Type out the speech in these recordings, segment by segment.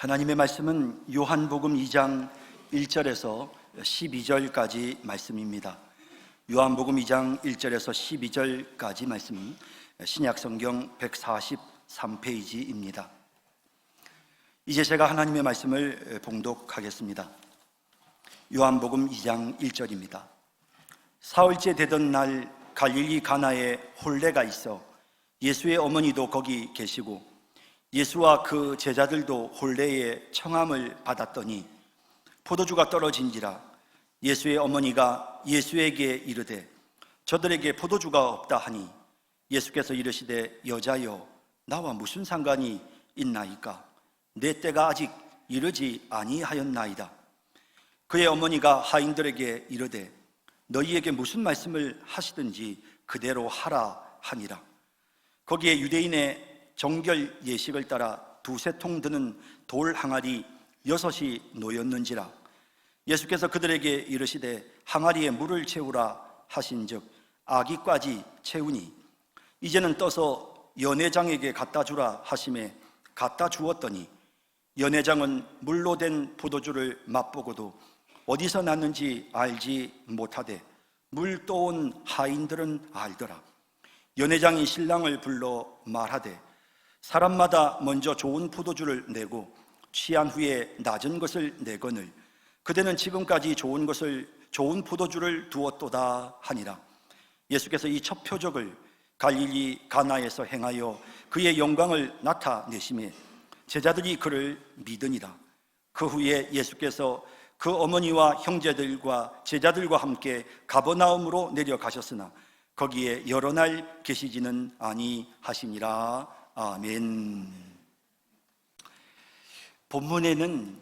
하나님의 말씀은 요한복음 2장 1절에서 12절까지 말씀입니다. 요한복음 2장 1절에서 12절까지 말씀은 신약성경 143페이지입니다. 이제 제가 하나님의 말씀을 봉독하겠습니다. 요한복음 2장 1절입니다. 사흘째 되던 날 갈릴리 가나에 혼례가 있어 예수의 어머니도 거기 계시고 예수와 그 제자들도 혼례의 청함을 받았더니 포도주가 떨어진지라 예수의 어머니가 예수에게 이르되 저들에게 포도주가 없다 하니 예수께서 이르시되 여자여 나와 무슨 상관이 있나이까 내 때가 아직 이르지 아니하였나이다. 그의 어머니가 하인들에게 이르되 너희에게 무슨 말씀을 하시든지 그대로 하라 하니라. 거기에 유대인의 정결 예식을 따라 두세 통 드는 돌 항아리 6이 놓였는지라. 예수께서 그들에게 이르시되 항아리에 물을 채우라 하신즉 아기까지 채우니 이제는 떠서 연회장에게 갖다 주라 하심에 갖다 주었더니 연회장은 물로 된 포도주를 맛보고도 어디서 났는지 알지 못하되 물 떠온 하인들은 알더라. 연회장이 신랑을 불러 말하되 사람마다 먼저 좋은 포도주를 내고 취한 후에 낮은 것을 내거늘 그대는 지금까지 좋은 포도주를 두었도다 하니라. 예수께서 이 첫 표적을 갈릴리 가나에서 행하여 그의 영광을 나타내심에 제자들이 그를 믿으니라. 그 후에 예수께서 그 어머니와 형제들과 제자들과 함께 가버나움으로 내려가셨으나 거기에 여러 날 계시지는 아니하시니라. 아멘. 본문에는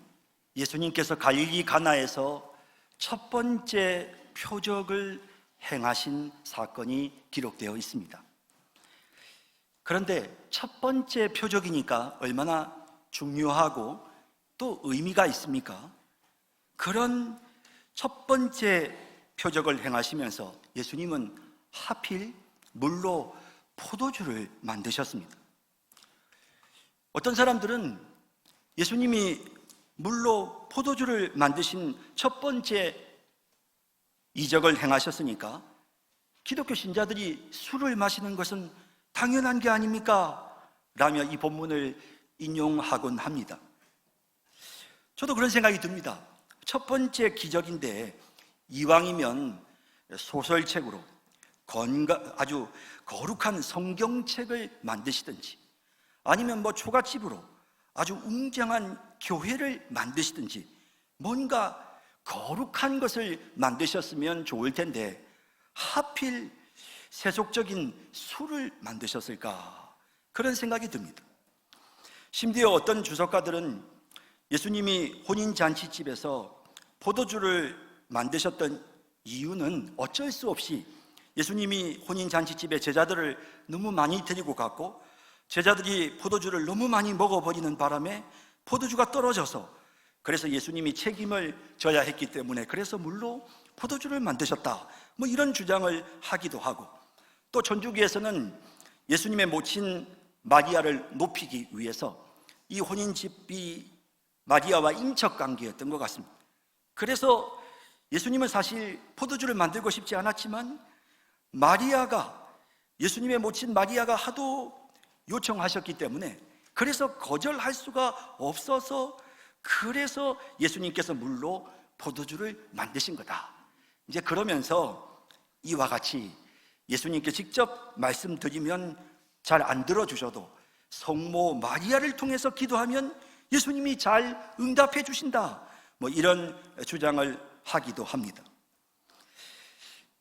예수님께서 갈릴리 가나에서 첫 번째 표적을 행하신 사건이 기록되어 있습니다. 그런데 첫 번째 표적이니까 얼마나 중요하고 또 의미가 있습니까? 그런 첫 번째 표적을 행하시면서 예수님은 하필 물로 포도주를 만드셨습니다. 어떤 사람들은 예수님이 물로 포도주를 만드신 첫 번째 이적을 행하셨으니까 기독교 신자들이 술을 마시는 것은 당연한 게 아닙니까? 라며 이 본문을 인용하곤 합니다. 저도 그런 생각이 듭니다. 첫 번째 기적인데 이왕이면 소설책으로 아주 거룩한 성경책을 만드시든지 아니면 초갓집으로 아주 웅장한 교회를 만드시든지 뭔가 거룩한 것을 만드셨으면 좋을 텐데 하필 세속적인 술을 만드셨을까? 그런 생각이 듭니다. 심지어 어떤 주석가들은 예수님이 혼인잔치집에서 포도주를 만드셨던 이유는 어쩔 수 없이 예수님이 혼인잔치집에 제자들을 너무 많이 데리고 갔고 제자들이 포도주를 너무 많이 먹어버리는 바람에 포도주가 떨어져서 그래서 예수님이 책임을 져야 했기 때문에 그래서 물로 포도주를 만드셨다 이런 주장을 하기도 하고 또 천주교에서는 예수님의 모친 마리아를 높이기 위해서 이 혼인집이 마리아와 인척관계였던 것 같습니다. 그래서 예수님은 사실 포도주를 만들고 싶지 않았지만 예수님의 모친 마리아가 하도 요청하셨기 때문에 그래서 거절할 수가 없어서 그래서 예수님께서 물로 포도주를 만드신 거다. 이제 그러면서 이와 같이 예수님께 직접 말씀드리면 잘 안 들어주셔도 성모 마리아를 통해서 기도하면 예수님이 잘 응답해 주신다. 이런 주장을 하기도 합니다.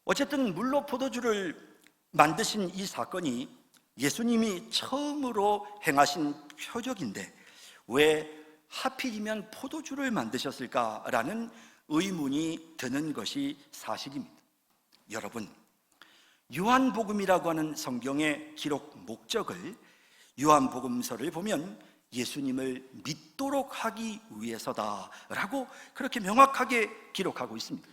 어쨌든 물로 포도주를 만드신 이 사건이 예수님이 처음으로 행하신 표적인데 왜 하필이면 포도주를 만드셨을까라는 의문이 드는 것이 사실입니다. 여러분, 요한복음이라고 하는 성경의 기록 목적을 요한복음서를 보면 예수님을 믿도록 하기 위해서다라고 그렇게 명확하게 기록하고 있습니다.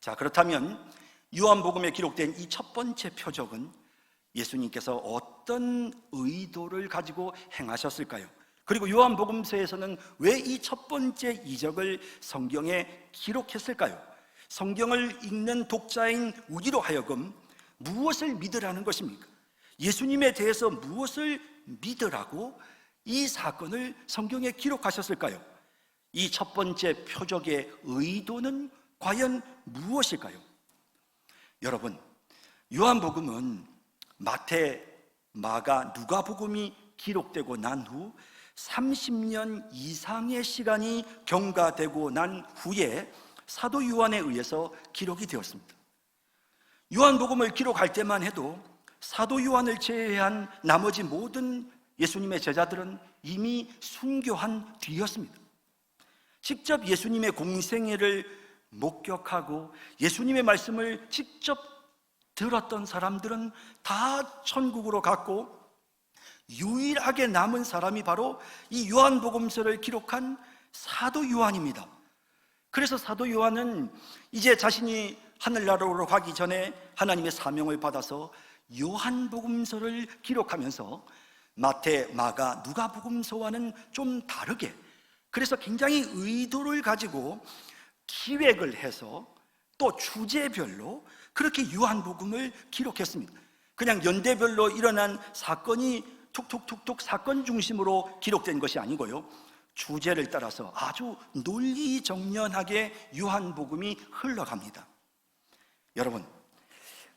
자, 그렇다면 요한복음에 기록된 이 첫 번째 표적은 예수님께서 어떤 의도를 가지고 행하셨을까요? 그리고 요한복음서에서는 왜 이 첫 번째 이적을 성경에 기록했을까요? 성경을 읽는 독자인 우리로 하여금 무엇을 믿으라는 것입니까? 예수님에 대해서 무엇을 믿으라고 이 사건을 성경에 기록하셨을까요? 이 첫 번째 표적의 의도는 과연 무엇일까요? 여러분, 요한복음은 마태, 마가, 누가복음이 기록되고 난 후 30년 이상의 시간이 경과되고 난 후에 사도 요한에 의해서 기록이 되었습니다. 요한복음을 기록할 때만 해도 사도 요한을 제외한 나머지 모든 예수님의 제자들은 이미 순교한 뒤였습니다. 직접 예수님의 공생애를 목격하고 예수님의 말씀을 직접 들었던 사람들은 다 천국으로 갔고, 유일하게 남은 사람이 바로 이 요한복음서를 기록한 사도 요한입니다. 그래서 사도 요한은 이제 자신이 하늘나라로 가기 전에 하나님의 사명을 받아서 요한복음서를 기록하면서 마태, 마가, 누가복음서와는 좀 다르게, 그래서 굉장히 의도를 가지고 기획을 해서 또 주제별로 그렇게 요한복음을 기록했습니다. 그냥 연대별로 일어난 사건이 툭툭툭툭 사건 중심으로 기록된 것이 아니고요, 주제를 따라서 아주 논리정연하게 요한복음이 흘러갑니다. 여러분,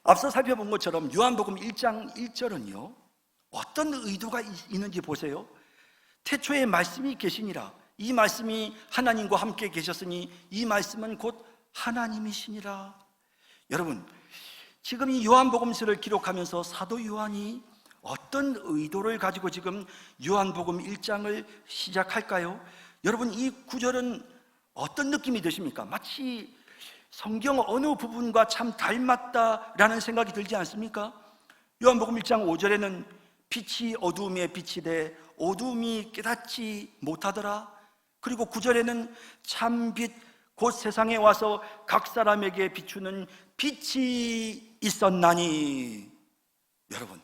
앞서 살펴본 것처럼 요한복음 1장 1절은요 어떤 의도가 있는지 보세요. 태초에 말씀이 계시니라, 이 말씀이 하나님과 함께 계셨으니 이 말씀은 곧 하나님이시니라. 여러분, 지금 이 요한복음서를 기록하면서 사도 요한이 어떤 의도를 가지고 지금 요한복음 1장을 시작할까요? 여러분, 이 구절은 어떤 느낌이 드십니까? 마치 성경 어느 부분과 참 닮았다라는 생각이 들지 않습니까? 요한복음 1장 5절에는 빛이 어두움에 비치되 어두움이 깨닫지 못하더라. 그리고 9절에는 참빛 곧 세상에 와서 각 사람에게 비추는 빛이 있었나니. 여러분,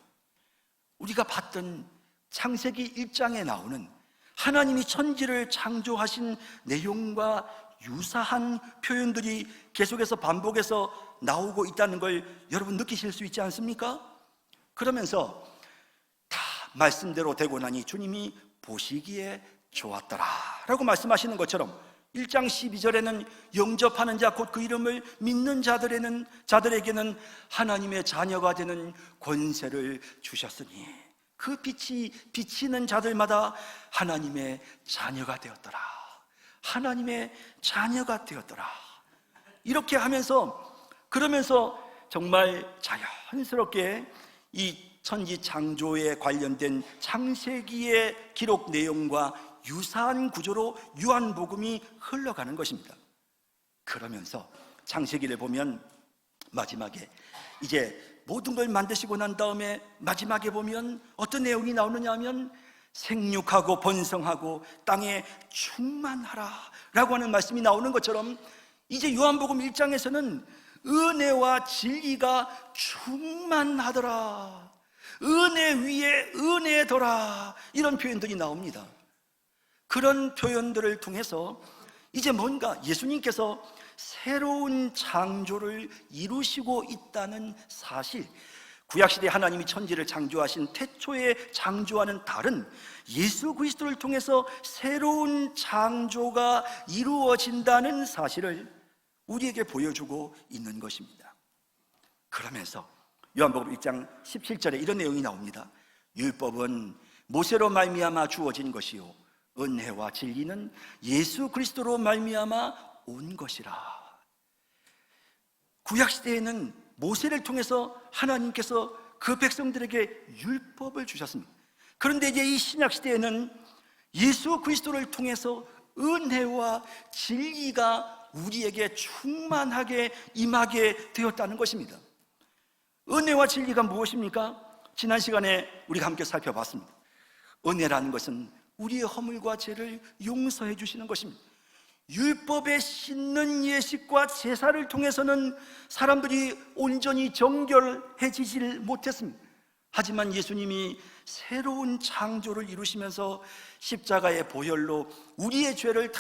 우리가 봤던 창세기 1장에 나오는 하나님이 천지를 창조하신 내용과 유사한 표현들이 계속해서 반복해서 나오고 있다는 걸 여러분 느끼실 수 있지 않습니까? 그러면서 다 말씀대로 되고 나니 주님이 보시기에 좋았더라 라고 말씀하시는 것처럼 1장 12절에는 영접하는 자 곧 그 이름을 믿는 자들에게는 하나님의 자녀가 되는 권세를 주셨으니 그 빛이 비치는 자들마다 하나님의 자녀가 되었더라. 하나님의 자녀가 되었더라. 이렇게 하면서, 그러면서 정말 자연스럽게 이 천지 창조에 관련된 창세기의 기록 내용과 유사한 구조로 요한복음이 흘러가는 것입니다. 그러면서 창세기를 보면 마지막에 이제 모든 걸 만드시고 난 다음에 마지막에 보면 어떤 내용이 나오느냐 하면 생육하고 번성하고 땅에 충만하라 라고 하는 말씀이 나오는 것처럼 이제 요한복음 1장에서는 은혜와 진리가 충만하더라, 은혜 위에 은혜더라, 이런 표현들이 나옵니다. 그런 표현들을 통해서 이제 뭔가 예수님께서 새로운 창조를 이루시고 있다는 사실, 구약시대 하나님이 천지를 창조하신 태초의 창조와는 다른 예수 그리스도를 통해서 새로운 창조가 이루어진다는 사실을 우리에게 보여주고 있는 것입니다. 그러면서 요한복음 1장 17절에 이런 내용이 나옵니다. 율법은 모세로 말미암아 주어진 것이요 은혜와 진리는 예수 그리스도로 말미암아 온 것이라. 구약시대에는 모세를 통해서 하나님께서 그 백성들에게 율법을 주셨습니다. 그런데 이제 이 신약시대에는 예수 그리스도를 통해서 은혜와 진리가 우리에게 충만하게 임하게 되었다는 것입니다. 은혜와 진리가 무엇입니까? 지난 시간에 우리가 함께 살펴봤습니다. 은혜라는 것은 우리의 허물과 죄를 용서해 주시는 것입니다. 율법에 씻는 예식과 제사를 통해서는 사람들이 온전히 정결해지질 못했습니다. 하지만 예수님이 새로운 창조를 이루시면서 십자가의 보혈로 우리의 죄를 다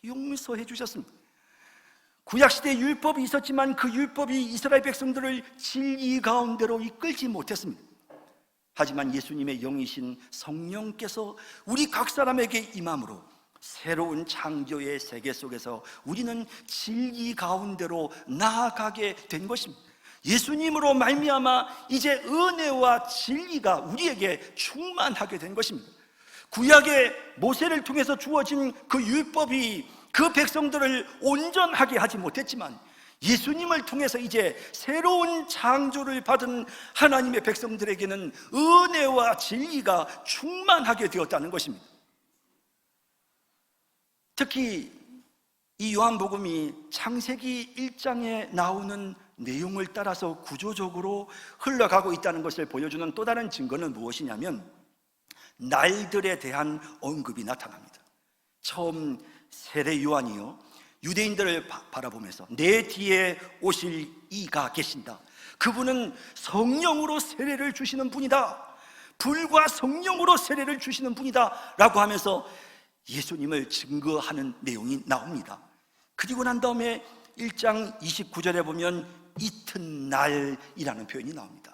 용서해 주셨습니다. 구약시대에 율법이 있었지만 그 율법이 이스라엘 백성들을 진리 가운데로 이끌지 못했습니다. 하지만 예수님의 영이신 성령께서 우리 각 사람에게 임함으로 새로운 창조의 세계 속에서 우리는 진리 가운데로 나아가게 된 것입니다. 예수님으로 말미암아 이제 은혜와 진리가 우리에게 충만하게 된 것입니다. 구약의 모세를 통해서 주어진 그 율법이 그 백성들을 온전하게 하지 못했지만 예수님을 통해서 이제 새로운 창조를 받은 하나님의 백성들에게는 은혜와 진리가 충만하게 되었다는 것입니다. 특히 이 요한복음이 창세기 1장에 나오는 내용을 따라서 구조적으로 흘러가고 있다는 것을 보여주는 또 다른 증거는 무엇이냐면 날들에 대한 언급이 나타납니다. 처음 세례 요한이요, 유대인들을 바라보면서 내 뒤에 오실 이가 계신다. 그분은 성령으로 세례를 주시는 분이다. 불과 성령으로 세례를 주시는 분이다 라고 하면서 예수님을 증거하는 내용이 나옵니다. 그리고 난 다음에 1장 29절에 보면 이튿날이라는 표현이 나옵니다.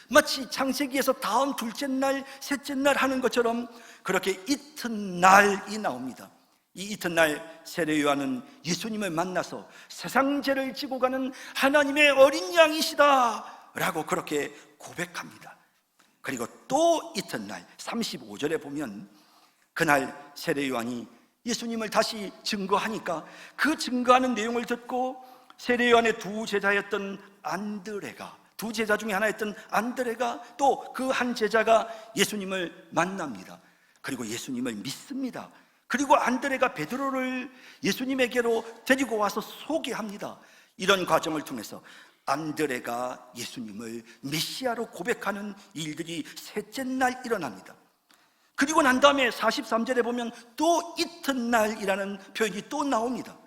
마치 창세기에서 다음 둘째 날, 셋째 날 하는 것처럼 그렇게 이튿날이 나옵니다. 이 이튿날 세례 요한은 예수님을 만나서 세상 죄를 지고 가는 하나님의 어린 양이시다 라고 그렇게 고백합니다. 그리고 또 이튿날 35절에 보면 그날 세례 요한이 예수님을 다시 증거하니까 그 증거하는 내용을 듣고 세례 요한의 두 제자였던 안드레가, 두 제자 중에 하나였던 안드레가 또 그 한 제자가 예수님을 만납니다. 그리고 예수님을 믿습니다. 그리고 안드레가 베드로를 예수님에게로 데리고 와서 소개합니다. 이런 과정을 통해서 안드레가 예수님을 메시아로 고백하는 일들이 셋째 날 일어납니다. 그리고 난 다음에 43절에 보면 또 이튿날이라는 표현이 또 나옵니다.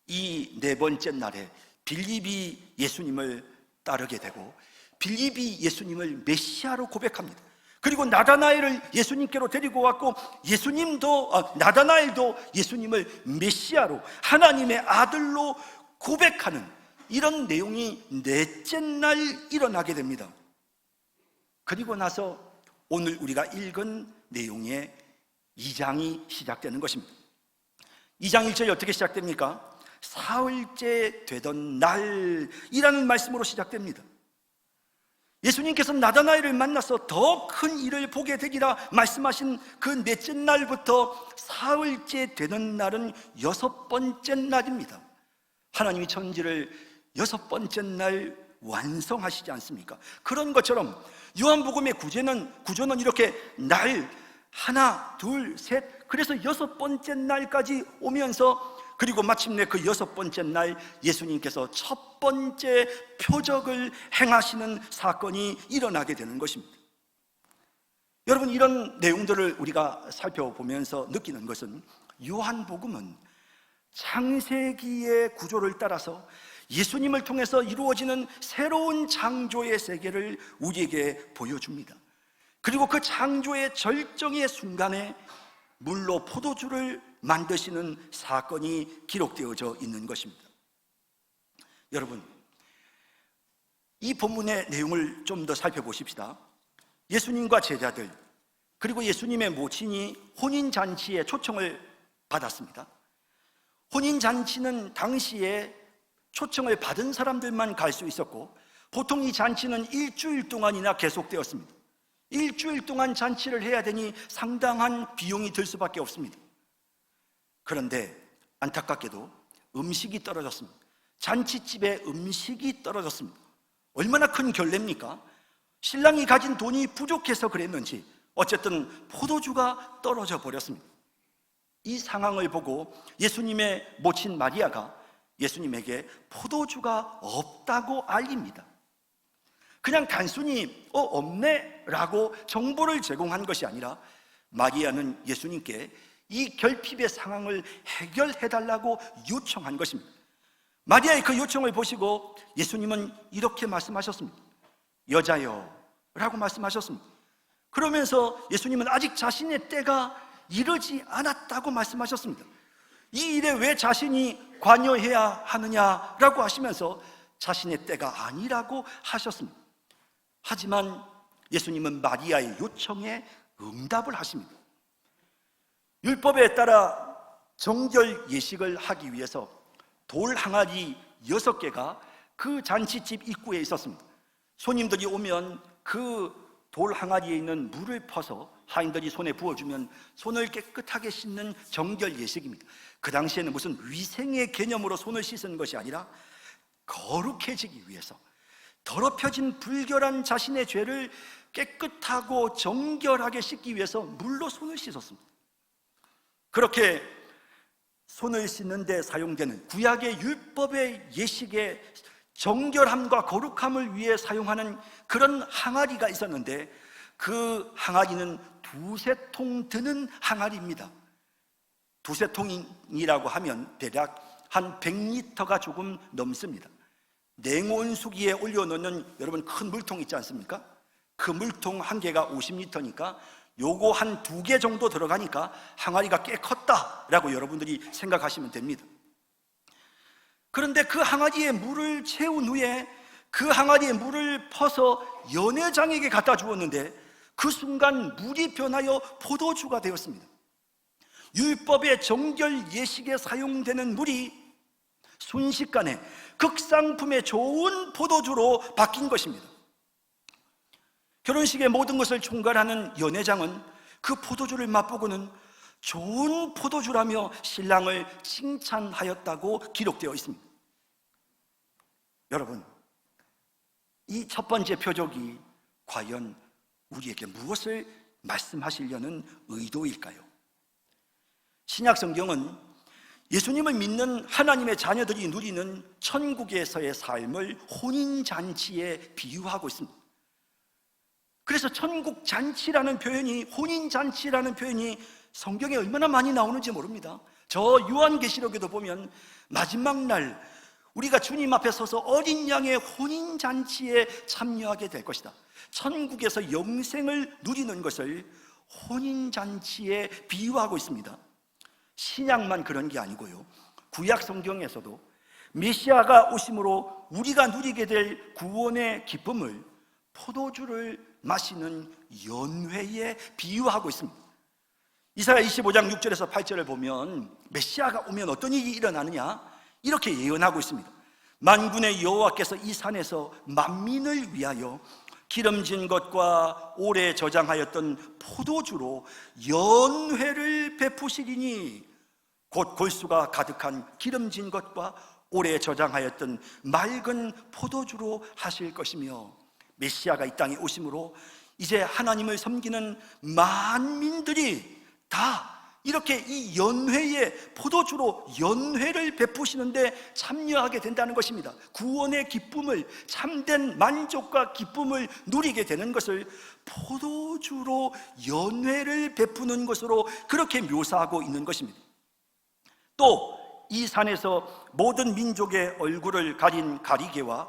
이 네 번째 날에 빌립이 예수님을 따르게 되고 빌립이 예수님을 메시아로 고백합니다. 그리고 나다나엘을 예수님께로 데리고 왔고 나다나엘도 예수님을 메시아로 하나님의 아들로 고백하는 이런 내용이 넷째 날 일어나게 됩니다. 그리고 나서 오늘 우리가 읽은 내용의 2장이 시작되는 것입니다. 2장 1절이 어떻게 시작됩니까? 사흘째 되던 날이라는 말씀으로 시작됩니다. 예수님께서 나다나엘을 만나서 더 큰 일을 보게 되리라 말씀하신 그 넷째 날부터 사흘째 되는 날은 여섯 번째 날입니다. 하나님이 천지를 여섯 번째 날 완성하시지 않습니까? 그런 것처럼 요한복음의 구조는 이렇게 날 하나, 둘, 셋, 그래서 여섯 번째 날까지 오면서 그리고 마침내 그 여섯 번째 날 예수님께서 첫 번째 표적을 행하시는 사건이 일어나게 되는 것입니다. 여러분, 이런 내용들을 우리가 살펴보면서 느끼는 것은 요한복음은 창세기의 구조를 따라서 예수님을 통해서 이루어지는 새로운 창조의 세계를 우리에게 보여줍니다. 그리고 그 창조의 절정의 순간에 물로 포도주를 만드시는 사건이 기록되어져 있는 것입니다. 여러분, 이 본문의 내용을 좀 더 살펴보십시다. 예수님과 제자들 그리고 예수님의 모친이 혼인잔치에 초청을 받았습니다. 혼인잔치는 당시에 초청을 받은 사람들만 갈 수 있었고 보통 이 잔치는 일주일 동안이나 계속되었습니다. 일주일 동안 잔치를 해야 되니 상당한 비용이 들 수밖에 없습니다. 그런데 안타깝게도 음식이 떨어졌습니다. 잔치집에 음식이 떨어졌습니다. 얼마나 큰 결례입니까? 신랑이 가진 돈이 부족해서 그랬는지 어쨌든 포도주가 떨어져 버렸습니다. 이 상황을 보고 예수님의 모친 마리아가 예수님에게 포도주가 없다고 알립니다. 그냥 단순히 없네 라고 정보를 제공한 것이 아니라 마리아는 예수님께 이 결핍의 상황을 해결해 달라고 요청한 것입니다. 마리아의 그 요청을 보시고 예수님은 이렇게 말씀하셨습니다. 여자여 라고 말씀하셨습니다. 그러면서 예수님은 아직 자신의 때가 이르지 않았다고 말씀하셨습니다. 이 일에 왜 자신이 관여해야 하느냐라고 하시면서 자신의 때가 아니라고 하셨습니다. 하지만 예수님은 마리아의 요청에 응답을 하십니다. 율법에 따라 정결 예식을 하기 위해서 돌 항아리 6개가 그 잔치집 입구에 있었습니다. 손님들이 오면 그 돌 항아리에 있는 물을 퍼서 하인들이 손에 부어주면 손을 깨끗하게 씻는 정결 예식입니다. 그 당시에는 무슨 위생의 개념으로 손을 씻은 것이 아니라 거룩해지기 위해서, 더럽혀진 불결한 자신의 죄를 깨끗하고 정결하게 씻기 위해서 물로 손을 씻었습니다. 그렇게 손을 씻는 데 사용되는 구약의 율법의 예식의 정결함과 거룩함을 위해 사용하는 그런 항아리가 있었는데, 그 항아리는 2~3통 드는 항아리입니다. 2~3통이라고 하면 대략 한 100리터가 조금 넘습니다. 냉온수기에 올려놓는 여러분 큰 물통 있지 않습니까? 그 물통 한 개가 50리터니까 요거 한 2개 정도 들어가니까 항아리가 꽤 컸다라고 여러분들이 생각하시면 됩니다. 그런데 그 항아리에 물을 채운 후에 그 항아리에 물을 퍼서 연회장에게 갖다 주었는데, 그 순간 물이 변하여 포도주가 되었습니다. 율법의 정결 예식에 사용되는 물이 순식간에 극상품의 좋은 포도주로 바뀐 것입니다. 결혼식의 모든 것을 총괄하는 연회장은 그 포도주를 맛보고는 좋은 포도주라며 신랑을 칭찬하였다고 기록되어 있습니다. 여러분, 이 첫 번째 표적이 과연 우리에게 무엇을 말씀하시려는 의도일까요? 신약 성경은 예수님을 믿는 하나님의 자녀들이 누리는 천국에서의 삶을 혼인잔치에 비유하고 있습니다. 그래서 천국잔치라는 표현이, 혼인잔치라는 표현이 성경에 얼마나 많이 나오는지 모릅니다. 저 요한계시록에도 보면 마지막 날 우리가 주님 앞에 서서 어린 양의 혼인잔치에 참여하게 될 것이다, 천국에서 영생을 누리는 것을 혼인잔치에 비유하고 있습니다. 신약만 그런 게 아니고요, 구약 성경에서도 메시아가 오심으로 우리가 누리게 될 구원의 기쁨을 포도주를 마시는 연회에 비유하고 있습니다. 이사야 25장 6절에서 8절을 보면 메시아가 오면 어떤 일이 일어나느냐 이렇게 예언하고 있습니다. 만군의 여호와께서 이 산에서 만민을 위하여 기름진 것과 오래 저장하였던 포도주로 연회를 베푸시리니, 곧 골수가 가득한 기름진 것과 오래 저장하였던 맑은 포도주로 하실 것이며, 메시아가 이 땅에 오심으로 이제 하나님을 섬기는 만민들이 다 이렇게 이 연회에 포도주로 연회를 베푸시는데 참여하게 된다는 것입니다. 구원의 기쁨을, 참된 만족과 기쁨을 누리게 되는 것을 포도주로 연회를 베푸는 것으로 그렇게 묘사하고 있는 것입니다. 또 이 산에서 모든 민족의 얼굴을 가린 가리개와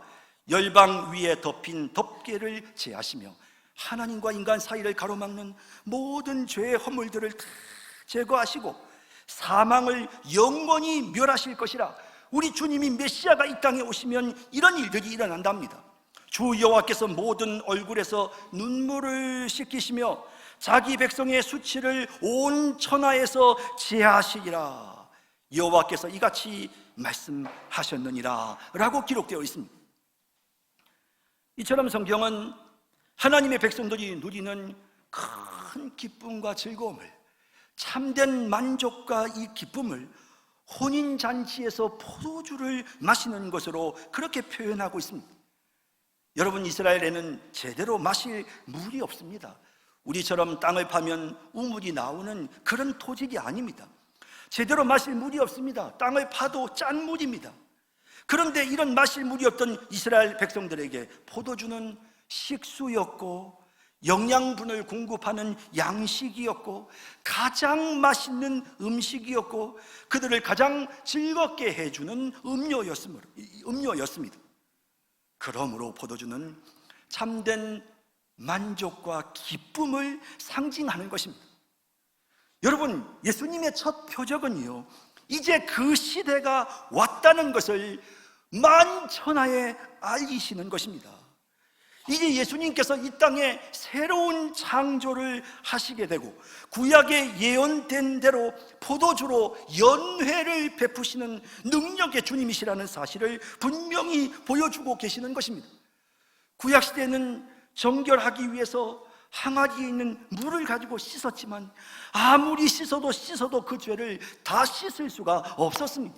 열방 위에 덮인 덮개를 제하시며 하나님과 인간 사이를 가로막는 모든 죄의 허물들을 다 제거하시고 사망을 영원히 멸하실 것이라. 우리 주님이 메시아가 이 땅에 오시면 이런 일들이 일어난답니다. 주 여호와께서 모든 얼굴에서 눈물을 씻기시며 자기 백성의 수치를 온 천하에서 제하시리라. 여호와께서 이같이 말씀하셨느니라 라고 기록되어 있습니다. 이처럼 성경은 하나님의 백성들이 누리는 큰 기쁨과 즐거움을, 참된 만족과 이 기쁨을 혼인잔치에서 포도주를 마시는 것으로 그렇게 표현하고 있습니다. 여러분, 이스라엘에는 제대로 마실 물이 없습니다. 우리처럼 땅을 파면 우물이 나오는 그런 토지가 아닙니다. 제대로 마실 물이 없습니다. 땅을 파도 짠 물입니다. 그런데 이런 마실 물이 없던 이스라엘 백성들에게 포도주는 식수였고 영양분을 공급하는 양식이었고 가장 맛있는 음식이었고 그들을 가장 즐겁게 해주는 음료였습니다. 그러므로 포도주는 참된 만족과 기쁨을 상징하는 것입니다. 여러분, 예수님의 첫 표적은요, 이제 그 시대가 왔다는 것을 만천하에 알리시는 것입니다. 이제 예수님께서 이 땅에 새로운 창조를 하시게 되고 구약에 예언된 대로 포도주로 연회를 베푸시는 능력의 주님이시라는 사실을 분명히 보여주고 계시는 것입니다. 구약시대는 정결하기 위해서 항아리에 있는 물을 가지고 씻었지만 아무리 씻어도 그 죄를 다 씻을 수가 없었습니다.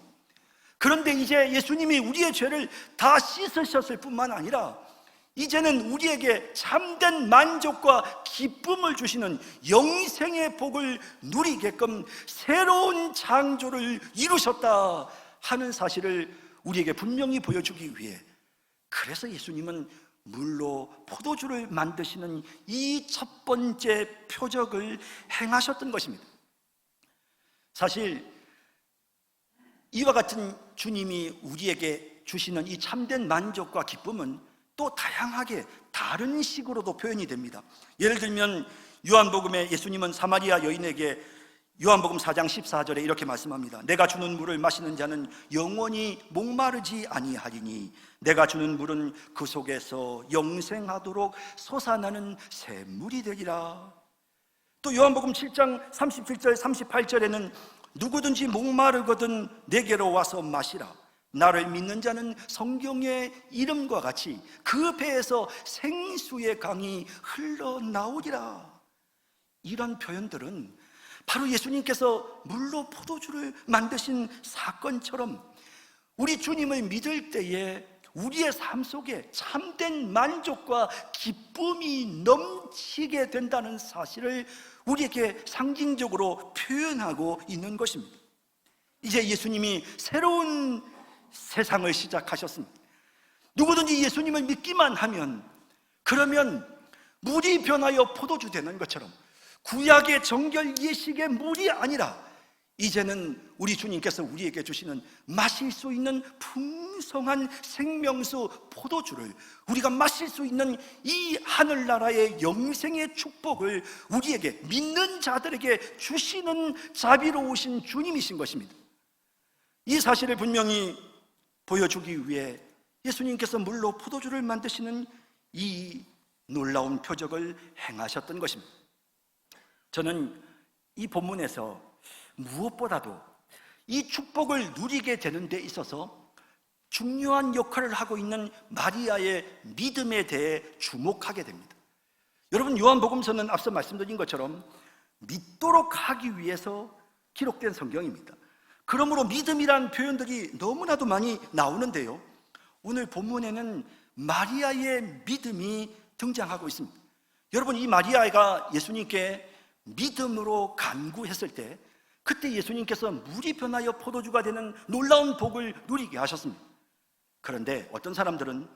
그런데 이제 예수님이 우리의 죄를 다 씻으셨을 뿐만 아니라 이제는 우리에게 참된 만족과 기쁨을 주시는 영생의 복을 누리게끔 새로운 창조를 이루셨다 하는 사실을 우리에게 분명히 보여주기 위해, 그래서 예수님은 물로 포도주를 만드시는 이 첫 번째 표적을 행하셨던 것입니다. 사실 이와 같은 주님이 우리에게 주시는 이 참된 만족과 기쁨은 또 다양하게 다른 식으로도 표현이 됩니다. 예를 들면 요한복음에 예수님은 사마리아 여인에게 요한복음 4장 14절에 이렇게 말씀합니다. 내가 주는 물을 마시는 자는 영원히 목마르지 아니하리니 내가 주는 물은 그 속에서 영생하도록 솟아나는 샘물이 되리라. 또 요한복음 7장 37절 38절에는 누구든지 목마르거든 내게로 와서 마시라. 나를 믿는 자는 성경의 이름과 같이 그 배에서 생수의 강이 흘러나오리라. 이런 표현들은 바로 예수님께서 물로 포도주를 만드신 사건처럼 우리 주님을 믿을 때에 우리의 삶 속에 참된 만족과 기쁨이 넘치게 된다는 사실을 우리에게 상징적으로 표현하고 있는 것입니다. 이제 예수님이 새로운 세상을 시작하셨습니다. 누구든지 예수님을 믿기만 하면, 그러면 물이 변하여 포도주 되는 것처럼 구약의 정결 예식의 물이 아니라 이제는 우리 주님께서 우리에게 주시는 마실 수 있는 풍성한 생명수 포도주를, 우리가 마실 수 있는 이 하늘나라의 영생의 축복을 우리에게, 믿는 자들에게 주시는 자비로우신 주님이신 것입니다. 이 사실을 분명히 보여주기 위해 예수님께서 물로 포도주를 만드시는 이 놀라운 표적을 행하셨던 것입니다. 저는 이 본문에서 무엇보다도 이 축복을 누리게 되는 데 있어서 중요한 역할을 하고 있는 마리아의 믿음에 대해 주목하게 됩니다. 여러분, 요한복음서는 앞서 말씀드린 것처럼 믿도록 하기 위해서 기록된 성경입니다. 그러므로 믿음이란 표현들이 너무나도 많이 나오는데요, 오늘 본문에는 마리아의 믿음이 등장하고 있습니다. 여러분, 이 마리아가 예수님께 믿음으로 간구했을 때 그때 예수님께서 물이 변하여 포도주가 되는 놀라운 복을 누리게 하셨습니다. 그런데 어떤 사람들은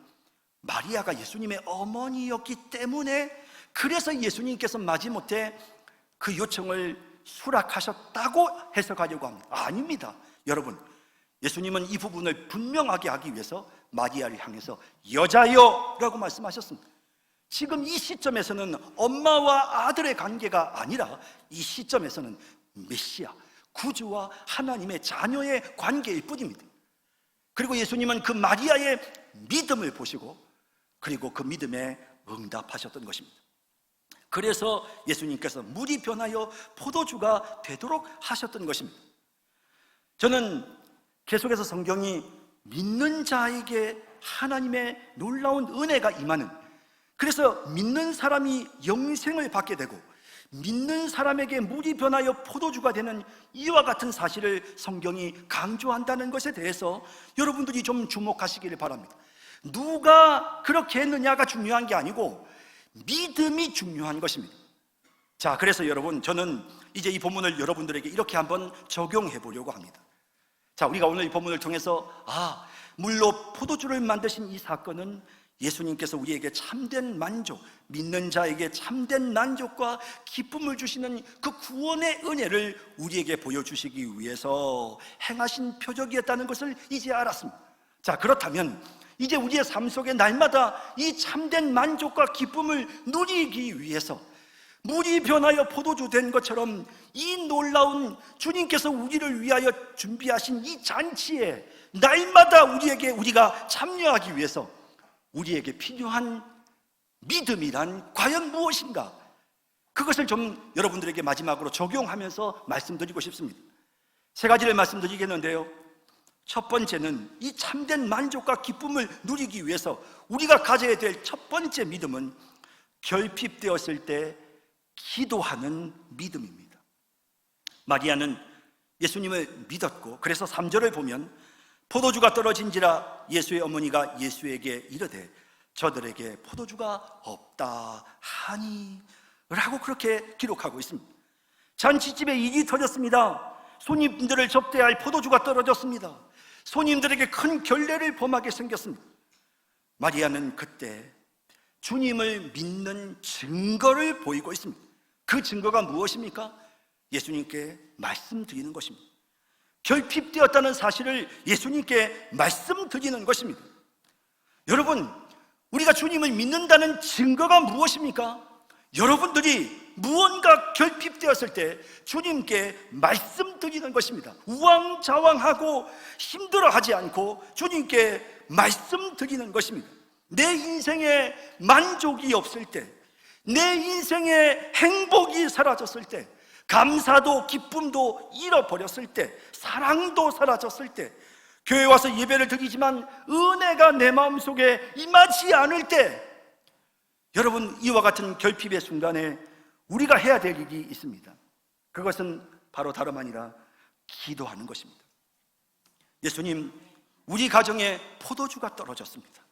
마리아가 예수님의 어머니였기 때문에 그래서 예수님께서 마지못해 그 요청을 수락하셨다고 해석하려고 합니다. 아닙니다. 여러분, 예수님은 이 부분을 분명하게 하기 위해서 마리아를 향해서 여자여 라고 말씀하셨습니다. 지금 이 시점에서는 엄마와 아들의 관계가 아니라 이 시점에서는 메시아, 구주와 하나님의 자녀의 관계일 뿐입니다. 그리고 예수님은 그 마리아의 믿음을 보시고 그리고 그 믿음에 응답하셨던 것입니다. 그래서 예수님께서 물이 변하여 포도주가 되도록 하셨던 것입니다. 저는 계속해서 성경이 믿는 자에게 하나님의 놀라운 은혜가 임하는, 그래서 믿는 사람이 영생을 받게 되고 믿는 사람에게 물이 변하여 포도주가 되는 이와 같은 사실을 성경이 강조한다는 것에 대해서 여러분들이 좀 주목하시기를 바랍니다. 누가 그렇게 했느냐가 중요한 게 아니고 믿음이 중요한 것입니다. 자, 그래서 여러분, 저는 이제 이 본문을 여러분들에게 이렇게 한번 적용해 보려고 합니다. 자, 우리가 오늘 이 본문을 통해서 물로 포도주를 만드신 이 사건은 예수님께서 우리에게 참된 만족, 믿는 자에게 참된 만족과 기쁨을 주시는 그 구원의 은혜를 우리에게 보여주시기 위해서 행하신 표적이었다는 것을 이제 알았습니다. 자, 그렇다면 이제 우리의 삶 속에 날마다 이 참된 만족과 기쁨을 누리기 위해서 물이 변하여 포도주 된 것처럼 이 놀라운 주님께서 우리를 위하여 준비하신 이 잔치에 날마다 우리가 참여하기 위해서 우리에게 필요한 믿음이란 과연 무엇인가? 그것을 좀 여러분들에게 마지막으로 적용하면서 말씀드리고 싶습니다. 세 가지를 말씀드리겠는데요, 첫 번째는 이 참된 만족과 기쁨을 누리기 위해서 우리가 가져야 될 첫 번째 믿음은 결핍되었을 때 기도하는 믿음입니다. 마리아는 예수님을 믿었고, 그래서 3절을 보면 포도주가 떨어진지라 예수의 어머니가 예수에게 이르되 저들에게 포도주가 없다 하니 라고 그렇게 기록하고 있습니다. 잔치집에 일이 터졌습니다. 손님들을 접대할 포도주가 떨어졌습니다. 손님들에게 큰 결례를 범하게 생겼습니다. 마리아는 그때 주님을 믿는 증거를 보이고 있습니다. 그 증거가 무엇입니까? 예수님께 말씀드리는 것입니다. 결핍되었다는 사실을 예수님께 말씀드리는 것입니다. 여러분, 우리가 주님을 믿는다는 증거가 무엇입니까? 여러분들이 무언가 결핍되었을 때 주님께 말씀드리는 것입니다. 우왕좌왕하고 힘들어하지 않고 주님께 말씀드리는 것입니다. 내 인생에 만족이 없을 때, 내 인생에 행복이 사라졌을 때, 감사도 기쁨도 잃어버렸을 때, 사랑도 사라졌을 때, 교회 와서 예배를 드리지만 은혜가 내 마음속에 임하지 않을 때, 여러분, 이와 같은 결핍의 순간에 우리가 해야 될 일이 있습니다. 그것은 바로 다름 아니라 기도하는 것입니다. 예수님, 우리 가정에 포도주가 떨어졌습니다.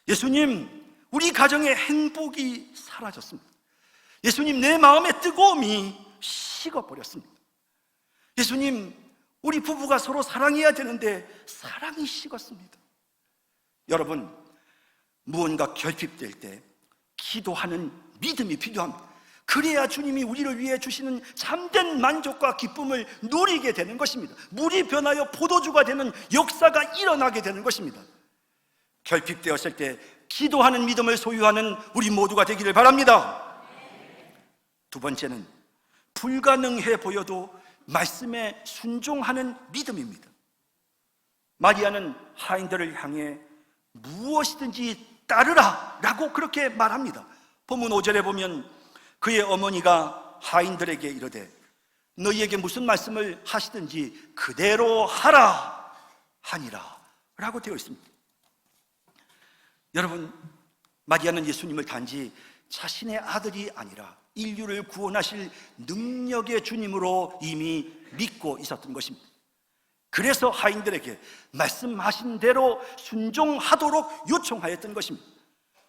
예수님, 우리 가정의 행복이 사라졌습니다. 예수님, 내 마음의 뜨거움이 식어버렸습니다. 예수님, 우리 부부가 서로 사랑해야 되는데 사랑이 식었습니다. 여러분, 무언가 결핍될 때 기도하는 믿음이 필요합니다. 그래야 주님이 우리를 위해 주시는 참된 만족과 기쁨을 누리게 되는 것입니다. 물이 변하여 포도주가 되는 역사가 일어나게 되는 것입니다. 결핍되었을 때 기도하는 믿음을 소유하는 우리 모두가 되기를 바랍니다. 두 번째는 불가능해 보여도 말씀에 순종하는 믿음입니다. 마리아는 하인들을 향해 무엇이든지 따르라 라고 그렇게 말합니다. 본문 5절에 보면 그의 어머니가 하인들에게 이르되 너희에게 무슨 말씀을 하시든지 그대로 하라 하니라 라고 되어 있습니다. 여러분, 마리아는 예수님을 단지 자신의 아들이 아니라 인류를 구원하실 능력의 주님으로 이미 믿고 있었던 것입니다. 그래서 하인들에게 말씀하신 대로 순종하도록 요청하였던 것입니다.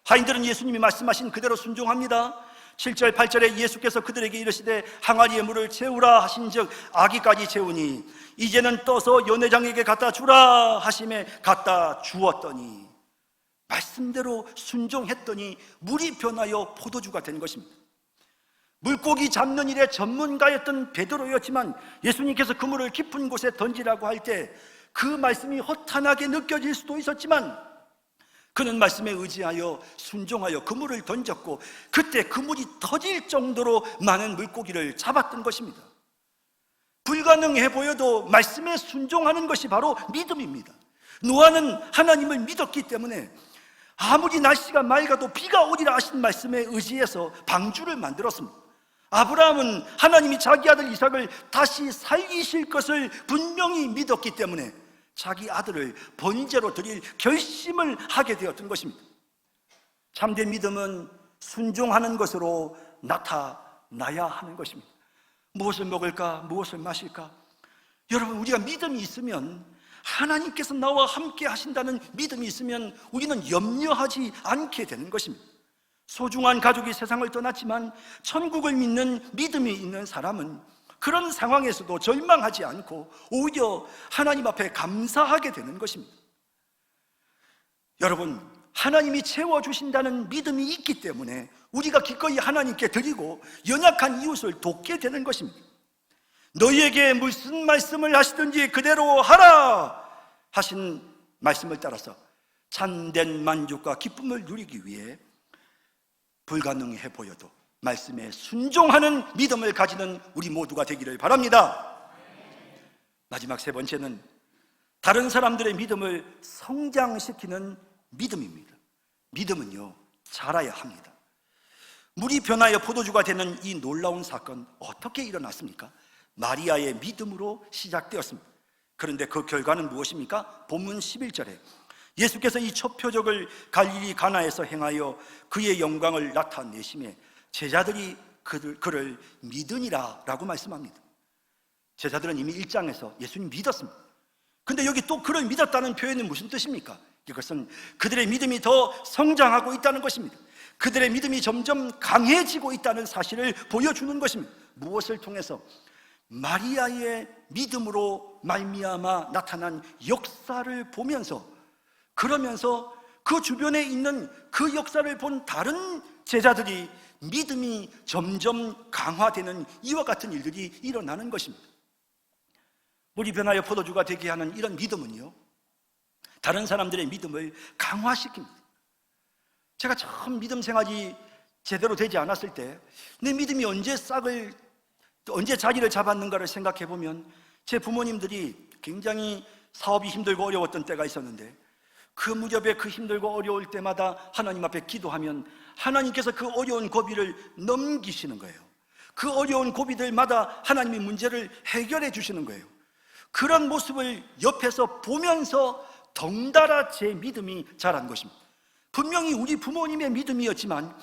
하인들은 예수님이 말씀하신 그대로 순종합니다. 7절 8절에 예수께서 그들에게 이르시되 항아리에 물을 채우라 하신즉 아기까지 채우니 이제는 떠서 연회장에게 갖다 주라 하심에 갖다 주었더니 말씀대로 순종했더니 물이 변하여 포도주가 된 것입니다. 물고기 잡는 일에 전문가였던 베드로였지만 예수님께서 그물을 깊은 곳에 던지라고 할 때 그 말씀이 허탄하게 느껴질 수도 있었지만 그는 말씀에 의지하여 순종하여 그물을 던졌고 그때 그물이 터질 정도로 많은 물고기를 잡았던 것입니다. 불가능해 보여도 말씀에 순종하는 것이 바로 믿음입니다. 노아는 하나님을 믿었기 때문에 아무리 날씨가 맑아도 비가 오리라 하신 말씀에 의지해서 방주를 만들었습니다. 아브라함은 하나님이 자기 아들 이삭을 다시 살리실 것을 분명히 믿었기 때문에 자기 아들을 번제로 드릴 결심을 하게 되었던 것입니다. 참된 믿음은 순종하는 것으로 나타나야 하는 것입니다. 무엇을 먹을까? 무엇을 마실까? 여러분, 우리가 믿음이 있으면, 하나님께서 나와 함께 하신다는 믿음이 있으면 우리는 염려하지 않게 되는 것입니다. 소중한 가족이 세상을 떠났지만 천국을 믿는 믿음이 있는 사람은 그런 상황에서도 절망하지 않고 오히려 하나님 앞에 감사하게 되는 것입니다. 여러분, 하나님이 채워주신다는 믿음이 있기 때문에 우리가 기꺼이 하나님께 드리고 연약한 이웃을 돕게 되는 것입니다. 너희에게 무슨 말씀을 하시든지 그대로 하라 하신 말씀을 따라서 참된 만족과 기쁨을 누리기 위해 불가능해 보여도 말씀에 순종하는 믿음을 가지는 우리 모두가 되기를 바랍니다. 마지막 세 번째는 다른 사람들의 믿음을 성장시키는 믿음입니다. 믿음은요, 자라야 합니다. 물이 변하여 포도주가 되는 이 놀라운 사건, 어떻게 일어났습니까? 마리아의 믿음으로 시작되었습니다. 그런데 그 결과는 무엇입니까? 본문 11절에 예수께서 이 첫 표적을 갈릴리 가나에서 행하여 그의 영광을 나타내심에 제자들이 그를 믿으니라 라고 말씀합니다. 제자들은 이미 1장에서 예수님 믿었습니다. 근데 여기 또 그를 믿었다는 표현은 무슨 뜻입니까? 이것은 그들의 믿음이 더 성장하고 있다는 것입니다. 그들의 믿음이 점점 강해지고 있다는 사실을 보여주는 것입니다. 무엇을 통해서? 마리아의 믿음으로 말미암아 나타난 역사를 보면서, 그러면서 그 주변에 있는 그 역사를 본 다른 제자들이 믿음이 점점 강화되는 이와 같은 일들이 일어나는 것입니다. 물이 변하여 포도주가 되게 하는 이런 믿음은요, 다른 사람들의 믿음을 강화시킵니다. 제가 처음 믿음 생활이 제대로 되지 않았을 때 내 믿음이 언제 자리를 잡았는가를 생각해 보면 제 부모님들이 굉장히 사업이 힘들고 어려웠던 때가 있었는데, 그 무렵에 그 힘들고 어려울 때마다 하나님 앞에 기도하면 하나님께서 그 어려운 고비를 넘기시는 거예요. 그 어려운 고비들마다 하나님이 문제를 해결해 주시는 거예요. 그런 모습을 옆에서 보면서 덩달아 제 믿음이 자란 것입니다. 분명히 우리 부모님의 믿음이었지만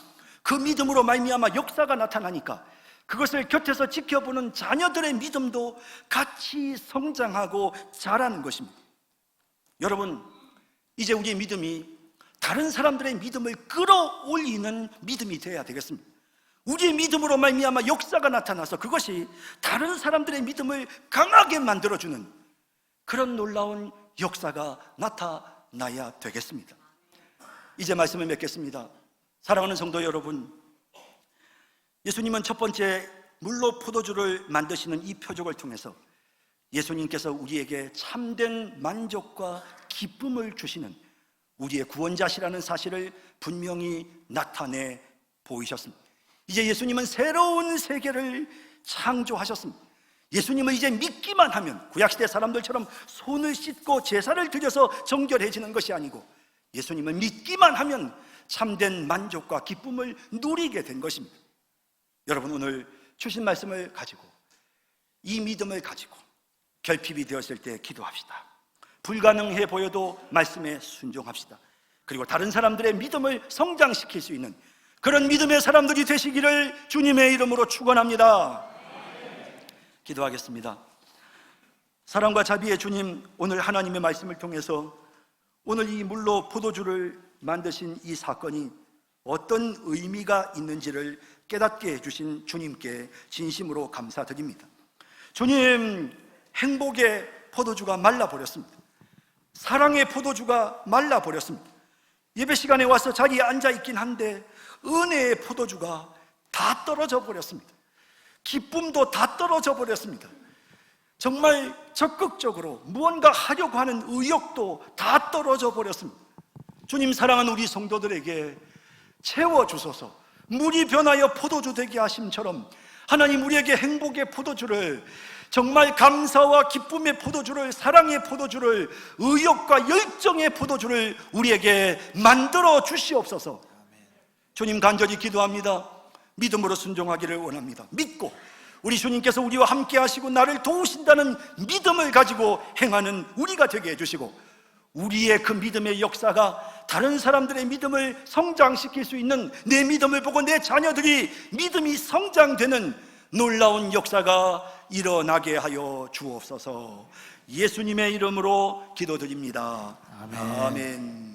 그 믿음으로 말미암아 역사가 나타나니까 그것을 곁에서 지켜보는 자녀들의 믿음도 같이 성장하고 자라는 것입니다. 여러분, 이제 우리의 믿음이 다른 사람들의 믿음을 끌어올리는 믿음이 되어야 되겠습니다. 우리의 믿음으로 말미암아 역사가 나타나서 그것이 다른 사람들의 믿음을 강하게 만들어주는 그런 놀라운 역사가 나타나야 되겠습니다. 이제 말씀을 맺겠습니다. 사랑하는 성도 여러분, 예수님은 첫 번째 물로 포도주를 만드시는 이 표적을 통해서 예수님께서 우리에게 참된 만족과 기쁨을 주시는 우리의 구원자시라는 사실을 분명히 나타내 보이셨습니다. 이제 예수님은 새로운 세계를 창조하셨습니다. 예수님을 이제 믿기만 하면 구약시대 사람들처럼 손을 씻고 제사를 드려서 정결해지는 것이 아니고 예수님을 믿기만 하면 참된 만족과 기쁨을 누리게 된 것입니다. 여러분, 오늘 주신 말씀을 가지고 이 믿음을 가지고 결핍이 되었을 때 기도합시다. 불가능해 보여도 말씀에 순종합시다. 그리고 다른 사람들의 믿음을 성장시킬 수 있는 그런 믿음의 사람들이 되시기를 주님의 이름으로 축원합니다. 기도하겠습니다. 사랑과 자비의 주님, 오늘 하나님의 말씀을 통해서 오늘 이 물로 포도주를 만드신 이 사건이 어떤 의미가 있는지를 깨닫게 해주신 주님께 진심으로 감사드립니다. 주님, 행복의 포도주가 말라버렸습니다. 사랑의 포도주가 말라버렸습니다. 예배 시간에 와서 자리에 앉아있긴 한데 은혜의 포도주가 다 떨어져 버렸습니다. 기쁨도 다 떨어져 버렸습니다. 정말 적극적으로 무언가 하려고 하는 의욕도 다 떨어져 버렸습니다. 주님, 사랑하는 우리 성도들에게 채워주소서. 물이 변하여 포도주 되게 하심처럼 하나님, 우리에게 행복의 포도주를, 정말 감사와 기쁨의 포도주를, 사랑의 포도주를, 의욕과 열정의 포도주를 우리에게 만들어 주시옵소서. 주님, 간절히 기도합니다. 믿음으로 순종하기를 원합니다. 믿고 우리 주님께서 우리와 함께 하시고 나를 도우신다는 믿음을 가지고 행하는 우리가 되게 해주시고, 우리의 그 믿음의 역사가 다른 사람들의 믿음을 성장시킬 수 있는, 내 믿음을 보고 내 자녀들이 믿음이 성장되는 놀라운 역사가 일어나게 하여 주옵소서. 예수님의 이름으로 기도드립니다. 아멘. 아멘.